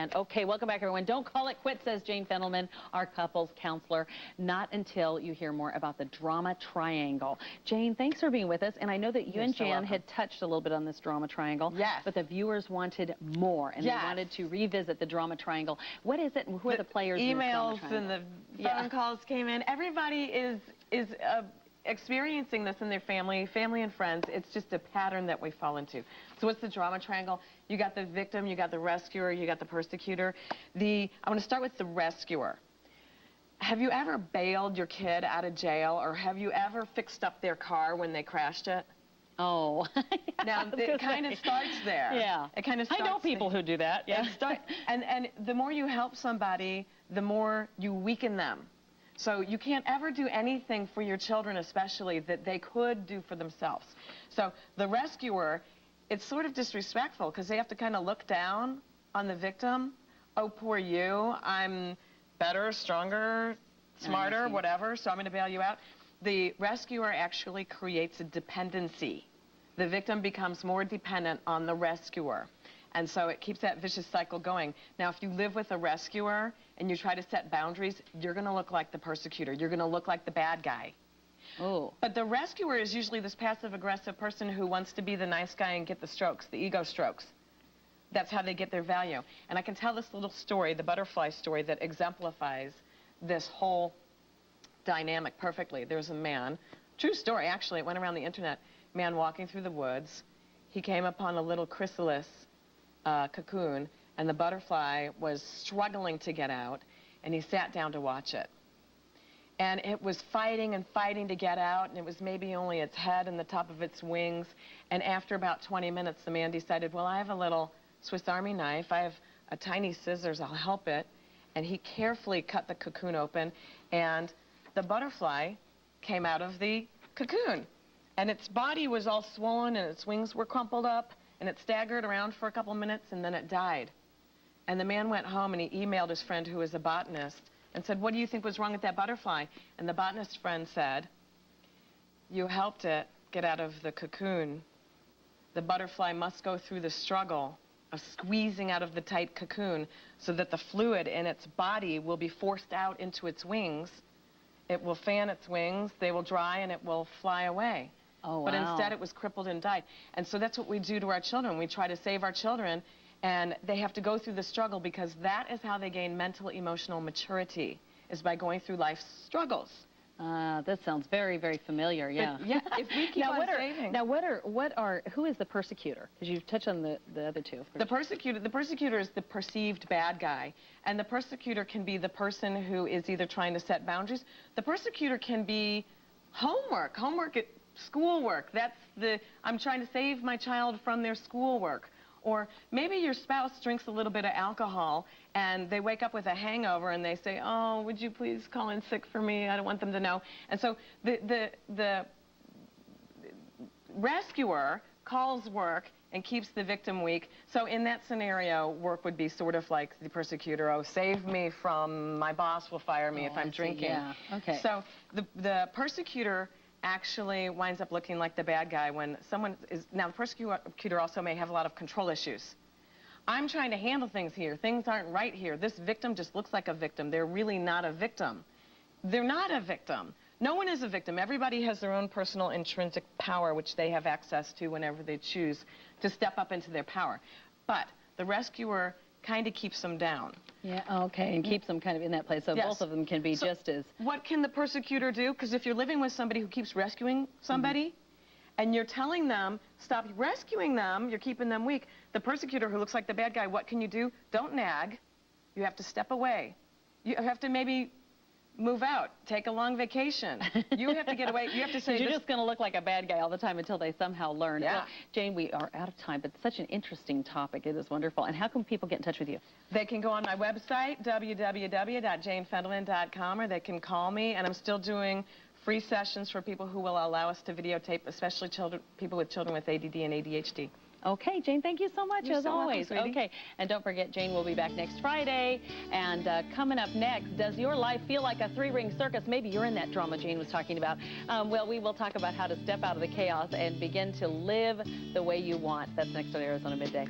And okay, welcome back, everyone. Don't call it quits, says Jane Fendelman, our couples counselor. Not until you hear more about the drama triangle. Jane, thanks for being with us. And I know that you and Jan had touched a little bit on this drama triangle. Yes. But the viewers wanted more, and they wanted to revisit the drama triangle. What is it, and who are the players in this drama triangle? Emails and the phone calls came in. Everybody is experiencing this in their family and friends. It's just a pattern that we fall into. So what's the drama triangle? You got the victim, you got the rescuer, you got the persecutor. I want to start with the rescuer. Have you ever bailed your kid out of jail, or have you ever fixed up their car when they crashed it? Oh. Now, it kind of starts there. Yeah. It kind of starts I know people who do that. Yeah. And the more you help somebody, the more you weaken them. So you can't ever do anything for your children, especially, that they could do for themselves. So the rescuer, it's sort of disrespectful because they have to kind of look down on the victim. Oh, poor you. I'm better, stronger, smarter, whatever, so I'm going to bail you out. The rescuer actually creates a dependency. The victim becomes more dependent on the rescuer. And so it keeps that vicious cycle going. Now, if you live with a rescuer and you try to set boundaries, you're going to look like the persecutor. You're going to look like the bad guy. Oh. But the rescuer is usually this passive-aggressive person who wants to be the nice guy and get the strokes, the ego strokes. That's how they get their value. And I can tell this little story, the butterfly story, that exemplifies this whole dynamic perfectly. There's a man, true story, actually, it went around the internet, man walking through the woods. He came upon a little chrysalis cocoon, and the butterfly was struggling to get out, and he sat down to watch it. And it was fighting and fighting to get out, and it was maybe only its head and the top of its wings. And after about 20 minutes, the man decided, well, I have a little Swiss Army knife, I have a tiny scissors, I'll help it. And he carefully cut the cocoon open, and the butterfly came out of the cocoon. And its body was all swollen, and its wings were crumpled up, and it staggered around for a couple minutes, and then it died. And the man went home, and he emailed his friend, who was a botanist, and said, what do you think was wrong with that butterfly? And the botanist friend said, you helped it get out of the cocoon. The butterfly must go through the struggle of squeezing out of the tight cocoon so that the fluid in its body will be forced out into its wings. It will fan its wings, they will dry, and it will fly away. Oh, wow. But instead it was crippled and died. And so that's what we do to our children. We try to save our children, and they have to go through the struggle, because that is how they gain mental, emotional maturity, is by going through life's struggles. That sounds very, very familiar, yeah. But, yeah, if we keep on saving. Now, who is the persecutor? Because you've touched on the other two. The persecutor is the perceived bad guy. And the persecutor can be the person who is either trying to set boundaries. The persecutor can be homework at schoolwork. That's I'm trying to save my child from their schoolwork. Or maybe your spouse drinks a little bit of alcohol, and they wake up with a hangover, and they say, oh, would you please call in sick for me? I don't want them to know. And so the rescuer calls work and keeps the victim weak. So in that scenario, work would be sort of like the persecutor. Oh, save me from my boss will fire me if I'm drinking. Yeah, okay. So the persecutor actually winds up looking like the bad guy when someone is... Now, the persecutor also may have a lot of control issues. I'm trying to handle things here. Things aren't right here. This victim just looks like a victim. They're really not a victim. They're not a victim. No one is a victim. Everybody has their own personal intrinsic power, which they have access to whenever they choose to step up into their power. But the rescuer kind of keeps them down. Yeah, okay, and keeps them kind of in that place. So both of them can be just as... What can the persecutor do? Because if you're living with somebody who keeps rescuing somebody, and you're telling them, stop rescuing them, you're keeping them weak, the persecutor who looks like the bad guy, what can you do? Don't nag. You have to step away. You have to maybe move out, take a long vacation. You have to get away. You have to say... You're just going to look like a bad guy all the time until they somehow learn. Yeah. Well, Jane, we are out of time, but it's such an interesting topic. It is wonderful. And how can people get in touch with you? They can go on my website, www.janefendelman.com, or they can call me, and I'm still doing free sessions for people who will allow us to videotape, especially people with children with ADD and ADHD. Okay, Jane, thank you so much, You're as so always. welcome, Okay, and don't forget, Jane will be back next Friday. And coming up next, does your life feel like a three-ring circus? Maybe you're in that drama Jane was talking about. Well, we will talk about how to step out of the chaos and begin to live the way you want. That's next on Arizona Midday.